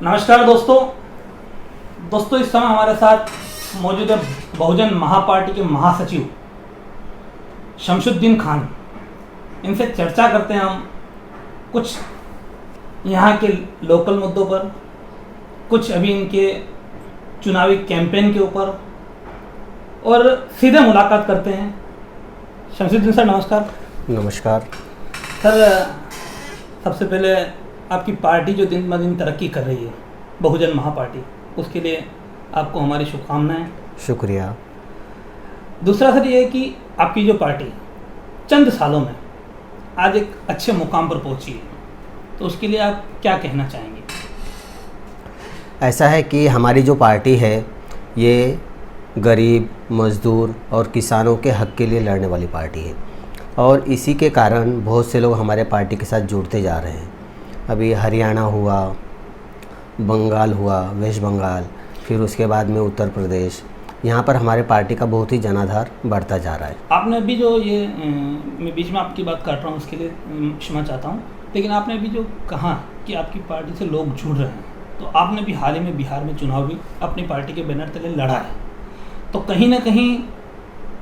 नमस्कार दोस्तों इस समय हमारे साथ मौजूद है बहुजन महापार्टी के महासचिव शमशुद्दीन खान। इनसे चर्चा करते हैं हम कुछ यहाँ के लोकल मुद्दों पर, कुछ अभी इनके चुनावी कैंपेन के ऊपर, और सीधे मुलाकात करते हैं। शमशुद्दीन सर नमस्कार। नमस्कार सर, सबसे पहले आपकी पार्टी जो दिन ब दिन तरक्की कर रही है, बहुजन महापार्टी, उसके लिए आपको हमारी शुभकामनाएं। शुक्रिया। दूसरा सर ये है कि आपकी जो पार्टी चंद सालों में आज एक अच्छे मुकाम पर पहुंची है, तो उसके लिए आप क्या कहना चाहेंगे? ऐसा है कि हमारी जो पार्टी है ये गरीब, मज़दूर और किसानों के हक़ के लिए लड़ने वाली पार्टी है, और इसी के कारण बहुत से लोग हमारे पार्टी के साथ जुड़ते जा रहे हैं। अभी हरियाणा हुआ, बंगाल हुआ, वेस्ट बंगाल, फिर उसके बाद में उत्तर प्रदेश, यहाँ पर हमारे पार्टी का बहुत ही जनाधार बढ़ता जा रहा है। आपने अभी जो ये मैं बीच में आपकी बात काट रहा हूँ, उसके लिए क्षमा चाहता हूँ, लेकिन आपने अभी जो कहा कि आपकी पार्टी से लोग जुड़ रहे हैं, तो आपने भी हाल ही में बिहार में चुनाव भी अपनी पार्टी के बैनर तले लड़ा है। तो कहीं ना कहीं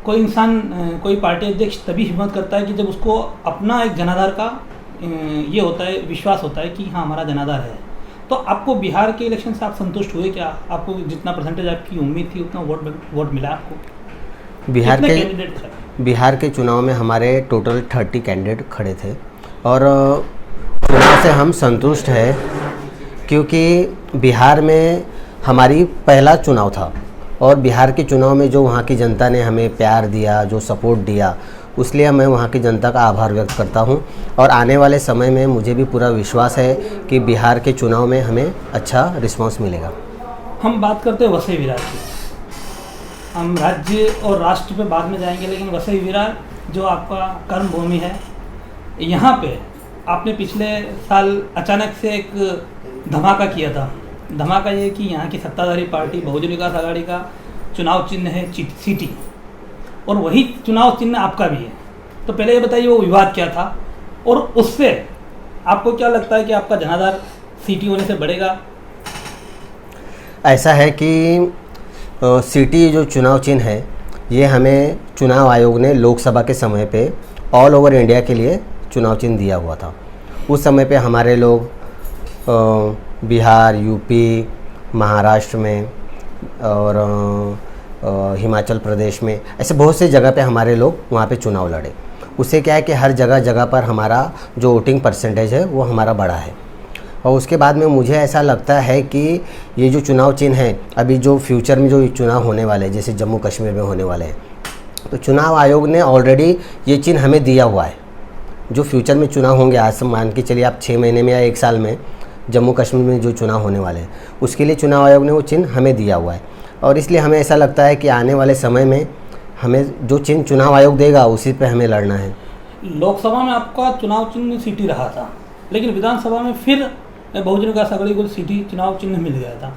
कोई इंसान, कोई पार्टी अध्यक्ष तभी हिम्मत करता है कि जब उसको अपना एक जनाधार का ये होता है, विश्वास होता है कि हाँ हमारा जनाधार है। तो आपको बिहार के इलेक्शन से आप संतुष्ट हुए क्या? आपको जितना परसेंटेज आपकी उम्मीद थी उतना वोट मिला आपको? बिहार के चुनाव में हमारे टोटल 30 कैंडिडेट खड़े थे, और चुनाव से हम संतुष्ट हैं, क्योंकि बिहार में हमारी पहला चुनाव था, और बिहार के चुनाव में जो वहाँ की जनता ने हमें प्यार दिया, जो सपोर्ट दिया, उसलिए मैं वहाँ की जनता का आभार व्यक्त करता हूँ। और आने वाले समय में मुझे भी पूरा विश्वास है कि बिहार के चुनाव में हमें अच्छा रिस्पांस मिलेगा। हम बात करते हैं वसई विरार की। हम राज्य और राष्ट्र पे बाद में जाएंगे, लेकिन वसई विरार जो आपका कर्म भूमि है, यहाँ पे आपने पिछले साल अचानक से एक धमाका किया था। धमाका ये कि यहाँ की सत्ताधारी पार्टी बहुजन विकास आघाड़ी का चुनाव चिन्ह है सीटी, और वही चुनाव चिन्ह आपका भी है। तो पहले ये बताइए वो विवाद क्या था, और उससे आपको क्या लगता है कि आपका जनाधार सीटी होने से बढ़ेगा? ऐसा है कि सीटी जो चुनाव चिन्ह है ये हमें चुनाव आयोग ने लोकसभा के समय पे ऑल ओवर इंडिया के लिए चुनाव चिन्ह दिया हुआ था। उस समय पे हमारे लोग बिहार, यूपी, महाराष्ट्र में और हिमाचल प्रदेश में, ऐसे बहुत से जगह पे हमारे लोग वहाँ पे चुनाव लड़े। उससे क्या है कि हर जगह पर हमारा जो वोटिंग परसेंटेज है वो हमारा बड़ा है। और उसके बाद में मुझे ऐसा लगता है कि ये जो चुनाव चिन्ह है, अभी जो फ्यूचर में जो चुनाव होने वाले हैं, जैसे जम्मू कश्मीर में होने वाले हैं, तो चुनाव आयोग ने ऑलरेडी ये चिन्ह हमें दिया हुआ है। जो फ्यूचर में चुनाव होंगे, आज से मान के चलिए आप 6 महीने में या 1 साल में जम्मू कश्मीर में जो चुनाव होने वाले हैं, उसके लिए चुनाव आयोग ने वो चिन्ह हमें दिया हुआ है। और इसलिए हमें ऐसा लगता है कि आने वाले समय में हमें जो चिन्ह चुनाव आयोग देगा उसी पे हमें लड़ना है। लोकसभा में आपका चुनाव चिन्ह सीटी रहा था, लेकिन विधानसभा में फिर बहुजन विकास आघाड़ी को सीटी चुनाव चिन्ह मिल गया था।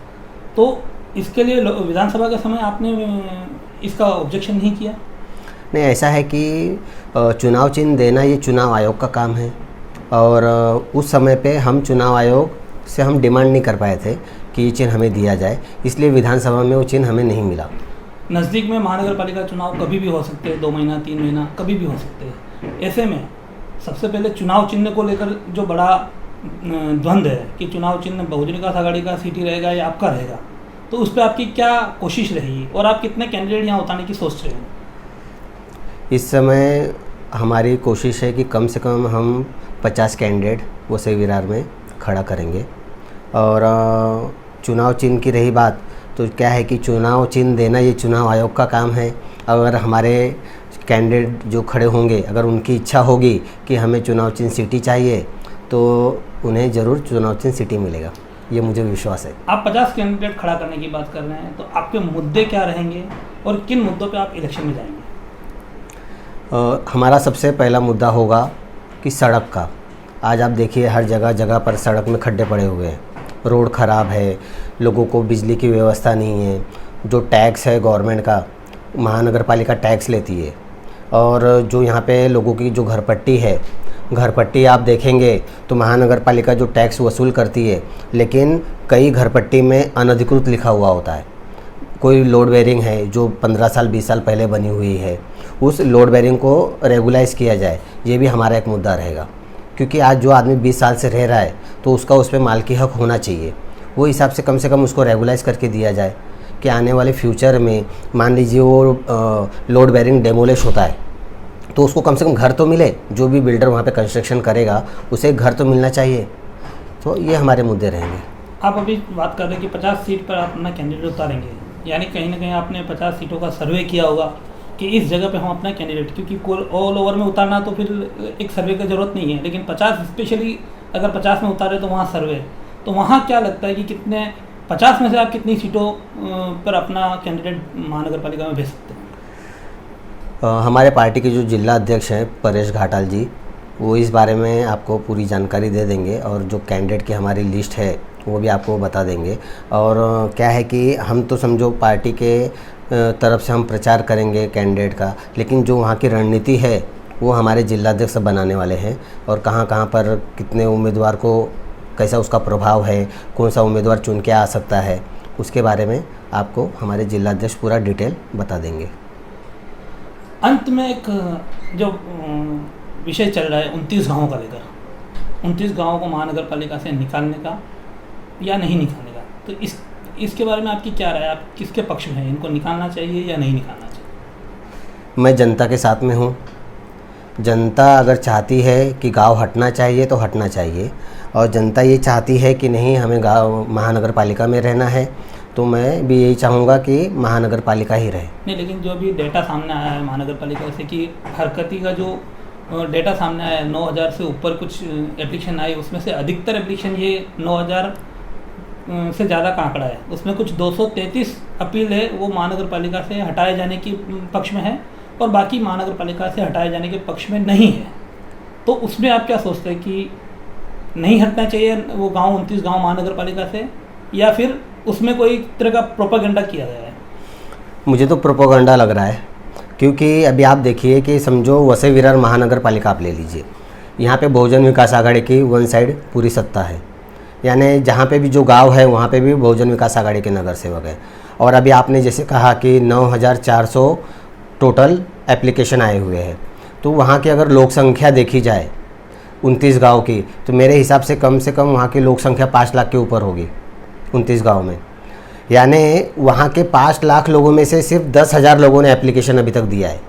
तो इसके लिए विधानसभा के समय आपने इसका ऑब्जेक्शन नहीं किया? नहीं, ऐसा है कि चुनाव चिन्ह देना ये चुनाव आयोग का काम है, और उस समय पे हम चुनाव आयोग से हम डिमांड नहीं कर पाए थे कि ये चिन्ह हमें दिया जाए, इसलिए विधानसभा में वो चिन्ह हमें नहीं मिला। नज़दीक में महानगर पालिका चुनाव कभी भी हो सकते हैं, 2 महीना 3 महीना कभी भी हो सकते हैं। ऐसे में सबसे पहले चुनाव चिन्ह को लेकर जो बड़ा द्वंद्व है कि चुनाव चिन्ह बहुजन विकास आघाड़ी का सीटी रहेगा या आपका रहेगा, तो उस पर आपकी क्या कोशिश रही और आप कितने कैंडिडेट यहाँ उतारने की सोच रहे हैं? इस समय हमारी कोशिश है कि कम से कम हम 50 कैंडिडेट वसई विरार में खड़ा करेंगे। और चुनाव चिन्ह की रही बात, तो क्या है कि चुनाव चिन्ह देना ये चुनाव आयोग का काम है। अगर हमारे कैंडिडेट जो खड़े होंगे, अगर उनकी इच्छा होगी कि हमें चुनाव चिन्ह सीटी चाहिए, तो उन्हें ज़रूर चुनाव चिन्ह सीटी मिलेगा, ये मुझे विश्वास है। आप 50 कैंडिडेट खड़ा करने की बात कर रहे हैं, तो आपके मुद्दे क्या रहेंगे और किन मुद्दों पे आप इलेक्शन में जाएंगे? हमारा सबसे पहला मुद्दा होगा कि सड़क का। आज आप देखिए हर जगह पर सड़क में खड्डे पड़े हुए हैं, रोड ख़राब है, लोगों को बिजली की व्यवस्था नहीं है, जो टैक्स है गवर्नमेंट का, महानगर पालिका टैक्स लेती है, और जो यहाँ पे लोगों की जो घरपट्टी है घरपट्टी आप देखेंगे तो महानगर पालिका जो टैक्स वसूल करती है, लेकिन कई घरपट्टी में अनधिकृत लिखा हुआ होता है। कोई लोड बेरिंग है जो 15 साल 20 साल पहले बनी हुई है, उस लोड बेरिंग को रेगुलाइज किया जाए, ये भी हमारा एक मुद्दा रहेगा। क्योंकि आज जो आदमी 20 साल से रह रहा है तो उसका उस पर मालिकी हक होना चाहिए। वो हिसाब से कम उसको रेगुलाइज करके दिया जाए कि आने वाले फ्यूचर में मान लीजिए वो लोड बेरिंग डेमोलिश होता है तो उसको कम से कम घर तो मिले। जो भी बिल्डर वहाँ पे कंस्ट्रक्शन करेगा उसे घर तो मिलना चाहिए। तो ये हमारे मुद्दे रहेंगे। आप अभी बात कर रहे हैं कि 50 सीट पर आप अपना कैंडिडेट उतारेंगे, यानी कहीं ना कहीं आपने 50 सीटों का सर्वे किया होगा कि इस जगह पे हम अपना कैंडिडेट, क्योंकि ऑल ओवर में उतारना तो फिर एक सर्वे की ज़रूरत नहीं है, लेकिन 50 स्पेशली अगर 50 में उतारे तो वहाँ सर्वे, तो वहाँ क्या लगता है कि कितने 50 में से आप कितनी सीटों पर अपना कैंडिडेट महानगर पालिका में भेज सकते हैं? हमारे पार्टी के जो जिला अध्यक्ष हैं परेश घाटाल जी, वो इस बारे में आपको पूरी जानकारी दे देंगे और जो कैंडिडेट की हमारी लिस्ट है वो भी आपको बता देंगे। और क्या है कि हम तो समझो पार्टी के तरफ से हम प्रचार करेंगे कैंडिडेट का, लेकिन जो वहाँ की रणनीति है वो हमारे जिलाध्यक्ष बनाने वाले हैं। और कहाँ कहाँ पर कितने उम्मीदवार को कैसा उसका प्रभाव है, कौन सा उम्मीदवार चुन के आ सकता है, उसके बारे में आपको हमारे जिलाध्यक्ष पूरा डिटेल बता देंगे। अंत में एक जो विषय चल रहा है 29 गाँवों का लेकर, 29 गाँवों को महानगर पालिका से निकालने का या नहीं निकालने का, तो इसके बारे में आपकी क्या राय है? आप किसके पक्ष में हैं? इनको निकालना चाहिए या नहीं निकालना चाहिए? मैं जनता के साथ में हूँ। जनता अगर चाहती है कि गांव हटना चाहिए तो हटना चाहिए, और जनता ये चाहती है कि नहीं हमें गांव महानगर पालिका में रहना है, तो मैं भी यही चाहूँगा कि महानगर पालिका ही रहे। नहीं, लेकिन जो अभी डेटा सामने आया है महानगर पालिका से कि हरकती का जो डेटा सामने आया है 9000 से ऊपर कुछ एप्लीकेशन आए, उसमें से अधिकतर एप्लीकेशन ये 9000 से ज़्यादा का आंकड़ा है, उसमें कुछ 233 अपील है वो महानगर पालिका से हटाए जाने की पक्ष में है और बाकी महानगर पालिका से हटाए जाने के पक्ष में नहीं है। तो उसमें आप क्या सोचते हैं कि नहीं हटना चाहिए वो गांव 29 गांव महानगर पालिका से, या फिर उसमें कोई तरह का प्रोपागेंडा किया गया है? मुझे तो प्रोपागेंडा लग रहा है, क्योंकि अभी आप देखिए कि समझो वसई विरार महानगर पालिका आप ले लीजिए, यहाँ पे बहुजन विकास आघाड़ी की वन साइड पूरी सत्ता है, यानी जहाँ पे भी जो गांव है वहाँ पे भी बहुजन विकास आघाड़ी के नगर सेवक है। और अभी आपने जैसे कहा कि 9400 टोटल एप्लीकेशन आए हुए हैं, तो वहाँ की अगर लोक संख्या देखी जाए 29 गांव की, तो मेरे हिसाब से कम वहाँ की लोक संख्या 5 लाख के ऊपर होगी 29 गांव में। यानी वहाँ के 5 लाख लोगों में से सिर्फ 10,000 लोगों ने एप्लीकेशन अभी तक दिया है।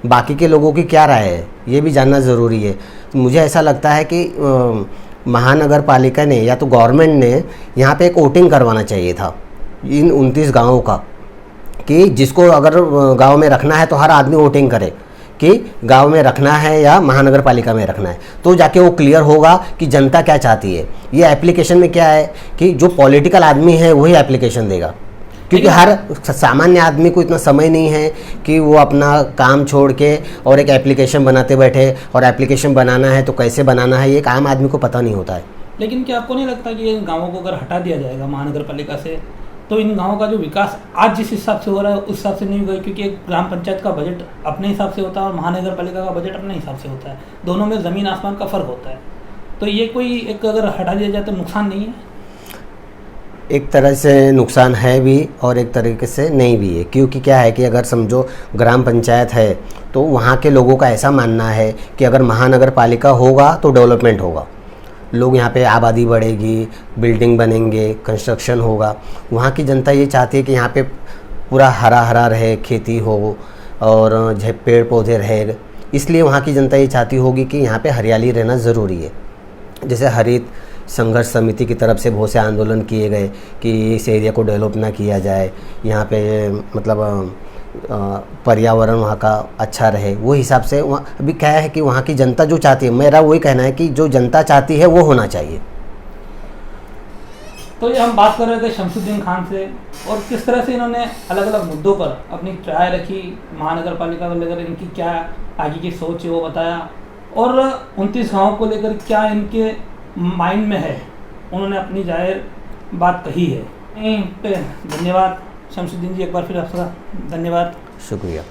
बाकी के लोगों की क्या राय है ये भी जानना ज़रूरी है। तो मुझे ऐसा लगता है कि महानगर पालिका ने या तो गवर्नमेंट ने यहाँ पे एक वोटिंग करवाना चाहिए था इन 29 गाँवों का, कि जिसको अगर गांव में रखना है तो हर आदमी वोटिंग करे कि गांव में रखना है या महानगर पालिका में रखना है, तो जाके वो क्लियर होगा कि जनता क्या चाहती है। ये एप्लीकेशन में क्या है कि जो पॉलिटिकल आदमी है वही एप्लीकेशन देगा, क्योंकि हर सामान्य आदमी को इतना समय नहीं है कि वो अपना काम छोड़ के और एक एप्लीकेशन बनाते बैठे, और एप्लीकेशन बनाना है तो कैसे बनाना है ये एक आम आदमी को पता नहीं होता है। लेकिन क्या आपको नहीं लगता कि इन गाँवों को अगर हटा दिया जाएगा महानगर पालिका से तो इन गाँवों का जो विकास आज जिस हिसाब से हो रहा है उस हिसाब से नहीं होगा? क्योंकि एक ग्राम पंचायत का बजट अपने हिसाब से होता है और महानगर पालिका का बजट अपने हिसाब से होता है, दोनों में ज़मीन आसमान का फ़र्क होता है। तो ये कोई एक अगर हटा दिया जाए तो नुकसान नहीं है? एक तरह से नुकसान है भी और एक तरीके से नहीं भी है, क्योंकि क्या है कि अगर समझो ग्राम पंचायत है तो वहाँ के लोगों का ऐसा मानना है कि अगर महानगर पालिका होगा तो डेवलपमेंट होगा, लोग यहाँ पे आबादी बढ़ेगी, बिल्डिंग बनेंगे, कंस्ट्रक्शन होगा। वहाँ की जनता ये चाहती है कि यहाँ पे पूरा हरा हरा रहे, खेती हो और पेड़ पौधे रहे, इसलिए वहाँ की जनता ये चाहती होगी कि यहाँ पे हरियाली रहना ज़रूरी है। जैसे हरित संघर्ष समिति की तरफ से बहुत से आंदोलन किए गए कि इस एरिया को डेवलप ना किया जाए, यहाँ पे मतलब पर्यावरण वहाँ का अच्छा रहे, वो हिसाब से वहाँ अभी क्या है कि वहाँ की जनता जो चाहती है, मेरा वही कहना है कि जो जनता चाहती है वो होना चाहिए। तो ये हम बात कर रहे थे शमसुद्दीन खान से, और किस तरह से इन्होंने अलग अलग मुद्दों पर अपनी राय रखी महानगर पालिका को लेकर, इनकी क्या आगे की सोच है वो बताया, और 29 गाँव को लेकर क्या इनके माइंड में है उन्होंने अपनी जाहिर बात कही है। धन्यवाद शमसुद्दीन जी, एक बार फिर आपका धन्यवाद। शुक्रिया।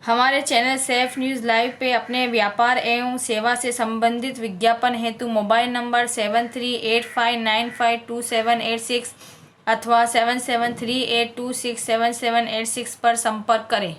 हमारे चैनल सेफ न्यूज़ लाइव पे अपने व्यापार एवं सेवा से संबंधित विज्ञापन हेतु मोबाइल नंबर 7385952786 अथवा 7738267786 पर संपर्क करें।